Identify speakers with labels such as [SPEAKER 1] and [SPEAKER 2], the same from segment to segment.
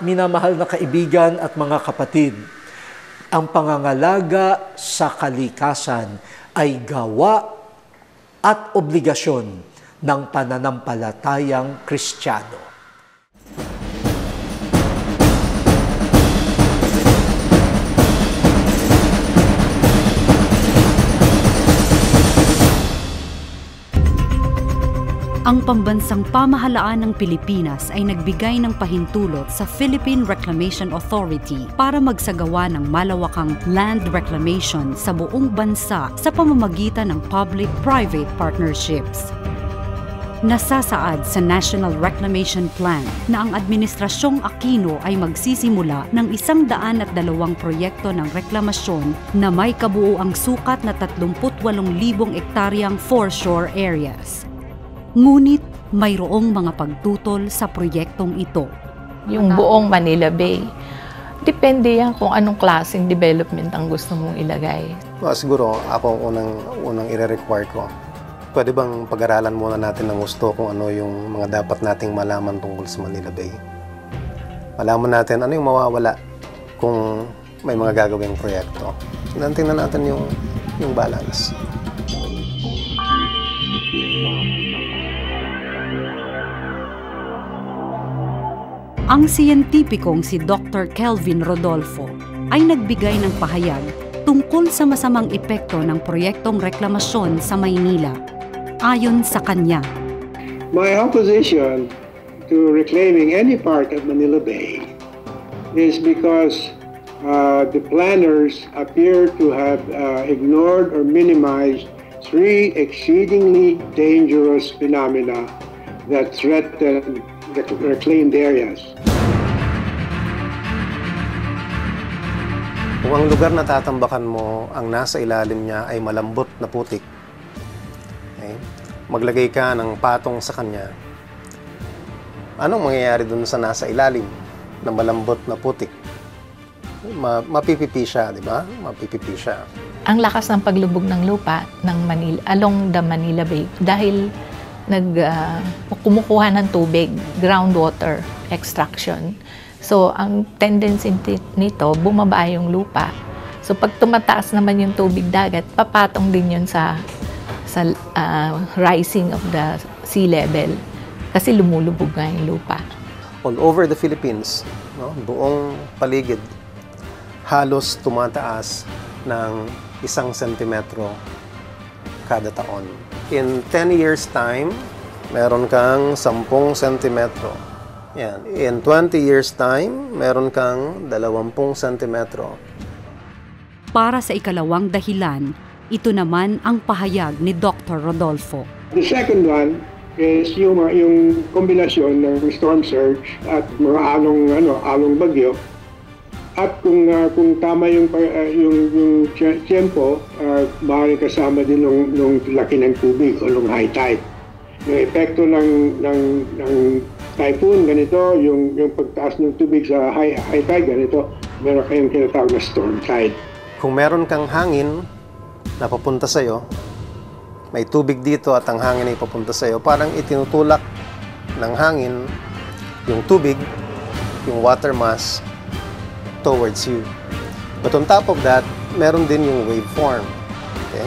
[SPEAKER 1] minamahal na kaibigan at mga kapatid, ang pangangalaga sa kalikasan ay gawa at obligasyon ng pananampalatayang Kristiyano.
[SPEAKER 2] Ang pambansang pamahalaan ng Pilipinas ay nagbigay ng pahintulot sa Philippine Reclamation Authority para magsagawa ng malawakang land reclamation sa buong bansa sa pamamagitan ng public-private partnerships. Nasasaad sa National Reclamation Plan na ang Administrasyong Aquino ay magsisimula ng 102 proyekto ng reklamasyon na may kabuuang sukat na 38,000 ektaryang foreshore areas. Ngunit mayroong mga pagtutol sa proyektong ito.
[SPEAKER 3] Yung buong Manila Bay, depende yan kung anong klaseng development ang gusto mong ilagay.
[SPEAKER 4] Siguro ako unang i-require ko. Pwede bang pag-aralan muna natin ng gusto kung ano yung mga dapat nating malaman tungkol sa Manila Bay? Malaman natin ano yung mawawala kung may mga gagawing proyekto. Tingnan natin yung balance.
[SPEAKER 2] Ang siyentipikong si Dr. Kelvin Rodolfo ay nagbigay ng pahayag tungkol sa masamang epekto ng proyektong reklamasyon sa Maynila. Ayon sa kanya,
[SPEAKER 5] my opposition to reclaiming any part of Manila Bay is because the planners appear to have ignored or minimized three exceedingly dangerous phenomena that threaten the reclaimed areas.
[SPEAKER 4] Kung ang lugar na tatambakan mo, ang nasa ilalim niya ay malambot na putik, okay? Maglagay ka ng patong sa kanya, anong mangyayari dun sa nasa ilalim na malambot na putik? Mapipipi siya, di ba? Mapipipi siya.
[SPEAKER 3] Ang lakas ng paglubog ng lupa ng Manila, along the Manila Bay dahil kumukuha ng tubig, groundwater extraction. So, ang tendency nito, bumaba yung lupa. So, pag tumataas naman yung tubig dagat, papatong din yun sa rising of the sea level kasi lumulubog nga yung lupa.
[SPEAKER 4] All over the Philippines, no, buong paligid, halos tumataas ng 1 sentimetro kada taon. In 10 years time, meron kang 10 sentimetro. Yan. In 20 years time, meron kang 20 sentimetro.
[SPEAKER 2] Para sa ikalawang dahilan, ito naman ang pahayag ni Dr. Rodolfo.
[SPEAKER 5] The second one is yung kombinasyon ng storm surge at mga along bagyo. At kung tama yung tiyempo, maaaring kasama din nung laki ng tubig o nung high tide. Yung epekto ng typhoon, ganito, yung pagtaas ng tubig sa high tide, ganito, meron kayong tinatawag na storm tide.
[SPEAKER 4] Kung meron kang hangin na papunta sa'yo, may tubig dito at ang hangin ay papunta sa'yo, parang itinutulak ng hangin yung tubig, yung water mass, towards you. But on top of that, meron din yung waveform. Okay?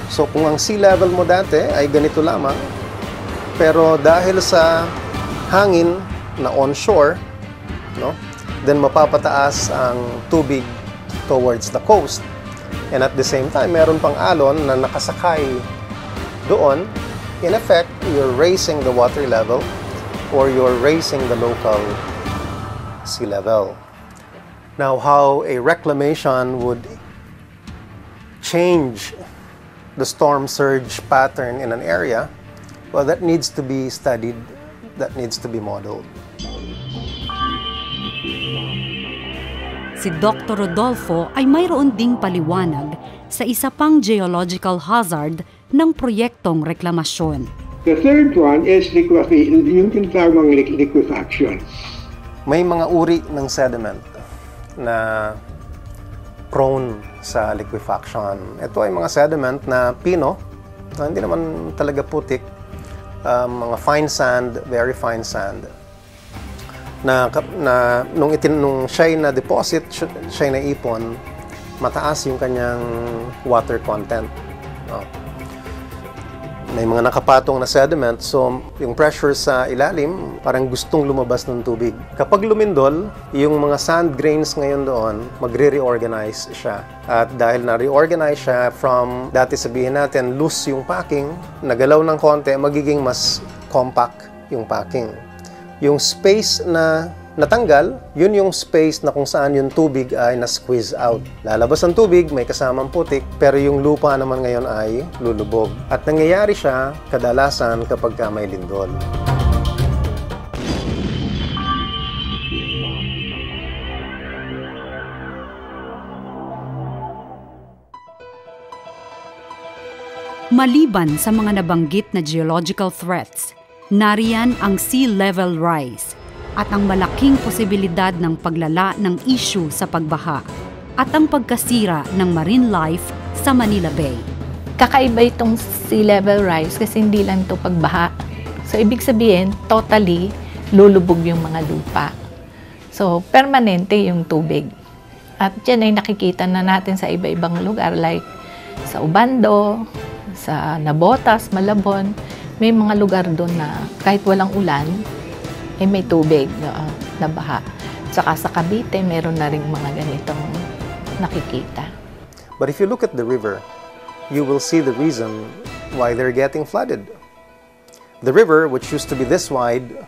[SPEAKER 4] So kung ang sea level mo dati ay ganito lamang, pero dahil sa hangin na onshore, no, then mapapataas ang tubig towards the coast. And at the same time, meron pang alon na nakasakay doon. In effect, you're raising the water level or you're raising the local sea level. Now, how a reclamation would change the storm surge pattern in an area, well, that needs to be studied, that needs to be modeled.
[SPEAKER 2] Si Dr. Rodolfo ay mayroon ding paliwanag sa isa pang geological hazard ng proyektong reklamasyon.
[SPEAKER 5] The third one is yung tinatawag liquefaction.
[SPEAKER 4] May mga uri ng sediment na prone sa liquefaction. Ito ay mga sediment na pino, na hindi naman talaga putik, mga fine sand, very fine sand. nung siya'y na-deposit, siya'y naipon, mataas yung kanyang water content. No? May mga nakapatong na sediment, so yung pressure sa ilalim parang gustong lumabas ng tubig. Kapag lumindol, yung mga sand grains ngayon doon, magre-reorganize siya. At dahil na-reorganize siya from, dati sabihin natin, loose yung packing, nagalaw ng konti, magiging mas compact yung packing. Yung space na natanggal, yun yung space na kung saan yung tubig ay na-squeeze out. Lalabas ang tubig, may kasamang putik, pero yung lupa naman ngayon ay lulubog. At nangyayari siya kadalasan kapag may lindol.
[SPEAKER 2] Maliban sa mga nabanggit na geological threats, nariyan ang sea level rise at ang malaking posibilidad ng paglala ng issue sa pagbaha at ang pagkasira ng marine life sa Manila Bay.
[SPEAKER 3] Kakaiba itong sea level rise kasi hindi lang ito pagbaha. So, ibig sabihin, totally lulubog yung mga lupa. So, permanente yung tubig. At yan ay nakikita na natin sa iba-ibang lugar like sa Ubando, sa Nabotas, Malabon, may mga lugar doon na kahit walang ulan, ay may tubig na baha. Saka sa Cavite, meron na rin mga ganitong nakikita.
[SPEAKER 4] But if you look at the river, you will see the reason why they're getting flooded. The river, which used to be this wide,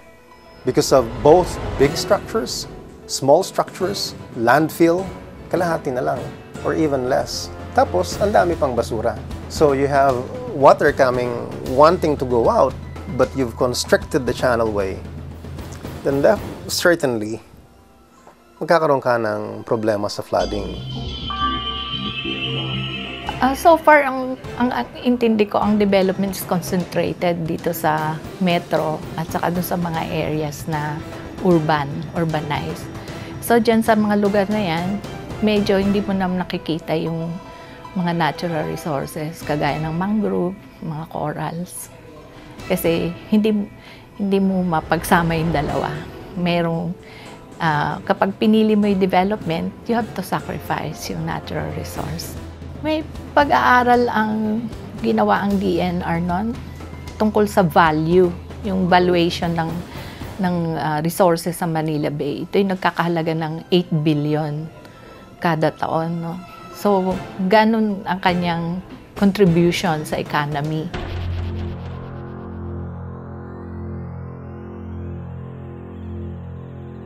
[SPEAKER 4] because of both big structures, small structures, landfill, kalahati na lang, or even less. Tapos, ang dami pang basura. So you have water coming, wanting to go out, but you've constricted the channel way. Then certainly, magkakaroon ka ng problema sa flooding.
[SPEAKER 3] So far, ang intindi ko, ang development is concentrated dito sa metro at saka doon sa mga areas na urbanized. So dyan sa mga lugar na yan, medyo hindi mo naman nakikita yung mga natural resources, kagaya ng mangrove, mga corals. Kasi hindi mo mapagsama yung dalawa. Kapag pinili mo yung development, you have to sacrifice yung natural resource. May pag-aaral ang ginawa ang DNR noon tungkol sa value, yung valuation ng resources sa Manila Bay. Ito yung nagkakahalaga ng 8 billion kada taon. No? So, ganun ang kanyang contribution sa economy.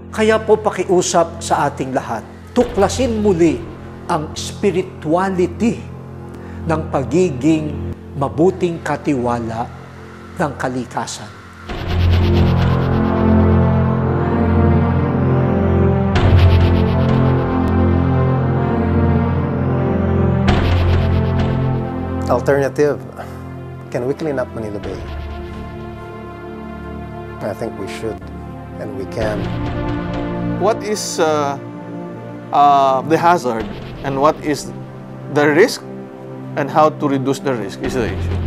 [SPEAKER 1] Kaya po pakiusap sa ating lahat, tuklasin muli ang spirituality ng pagiging mabuting katiwala ng kalikasan.
[SPEAKER 4] Alternative, can we clean up Manila Bay? I think we should, and we can.
[SPEAKER 6] What is the hazard and what is the risk and how to reduce the risk is the issue.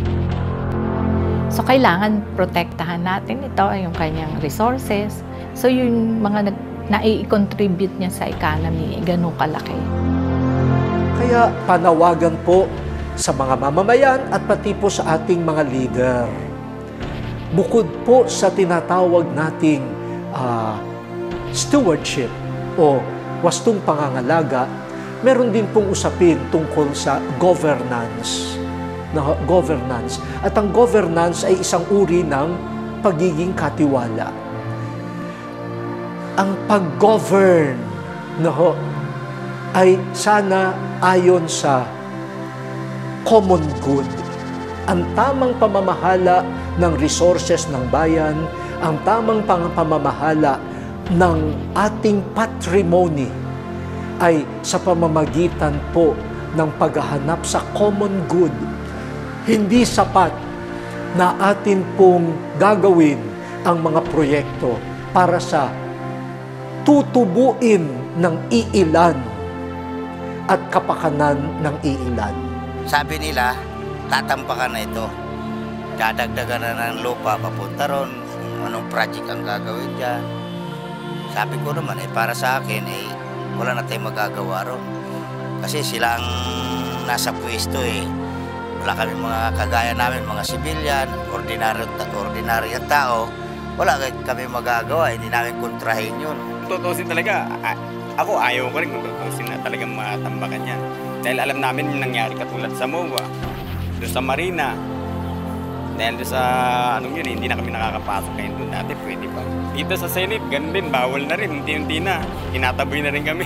[SPEAKER 3] So, kailangan protektahan natin ito, yung kanyang resources. So, yung mga nai-contribute niya sa economy, ganun kalaki.
[SPEAKER 1] Kaya panawagan po sa mga mamamayan at pati po sa ating mga leader. Bukod po sa tinatawag nating stewardship o wastong pangangalaga, meron din pong usapin tungkol sa governance. At ang governance ay isang uri ng pagiging katiwala. Ang pag-govern ay sana ayon sa common good. Ang tamang pamamahala ng resources ng bayan, ang tamang pamamahala ng ating patrimony ay sa pamamagitan po ng paghahanap sa common good. Hindi sapat na atin pong gagawin ang mga proyekto para sa tutubuin ng iilan at kapakanan ng iilan.
[SPEAKER 7] Sabi nila, tatampakan na ito. Dadagdagan na ng lupa papunta ron, anong project ang gagawin dyan. Sabi ko naman, para sa akin, wala na tayong magagawa ron. Kasi sila ang nasa pwesto Wala kami mga kagaya namin, mga sibilyan, ordinaryo tao. Wala kami magagawa, hindi namin kontrahin yun.
[SPEAKER 8] Tutusin talaga, ako ayaw ko rin kung tutusin na talagang matambakan yan. Dahil alam namin yung nangyari katulad sa MOA, doon sa Marina. Dahil doon sa hindi na kami nakakapasok ngayon doon. Dati pwede pa. Dito sa Senate, ganun din, bawal na rin, unti-unti na. Tinataboy na rin kami.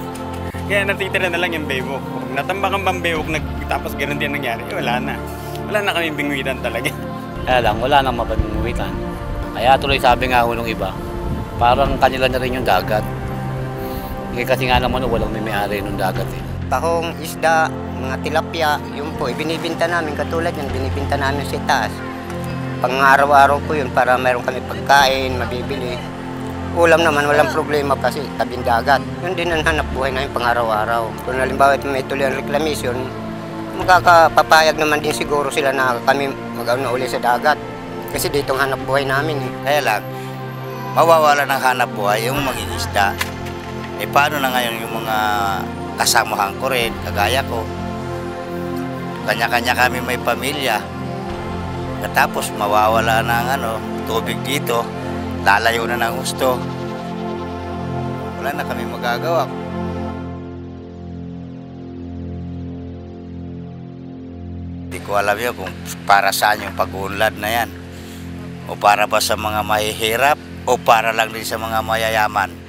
[SPEAKER 8] Kaya natitira na lang yung bewok. Kung natambakan bang bewok, tapos ganun din nangyari, wala na. Wala na kami bingwitan talaga.
[SPEAKER 9] Kaya lang, wala nang mabingwitan. Kaya tuloy sabi nga ho nung iba, parang kanila na rin yung dagat. Kasi nga naman walang may-ari nung dagat
[SPEAKER 10] Tahong isda, mga tilapia, yun po, ibinibinta namin katulad yan, binibinta namin sa taas. Pang-araw-araw po yun para mayroon kami pagkain, mabibili. Ulam naman, walang problema kasi tabing dagat. Yun din ang hanap buhay namin pang-araw-araw. Kung halimbawa may tuloy ang reclamation, magkakapapayag naman din siguro sila na kami mag-ano uli sa dagat. Kasi dito ang hanap buhay namin.
[SPEAKER 7] Kaya lang, mawawala ng hanap buhay yung mag-iisda. Paano na ngayon yung mga kasamahan ko rin, kagaya ko? Kanya-kanya kami may pamilya. Tapos mawawala ng tubig dito, lalayo na ng gusto. Wala na kami magagawa. Hindi ko alam yun kung para saan yung pag-unlad na yan. O para ba sa mga mahihirap o para lang din sa mga mayayaman.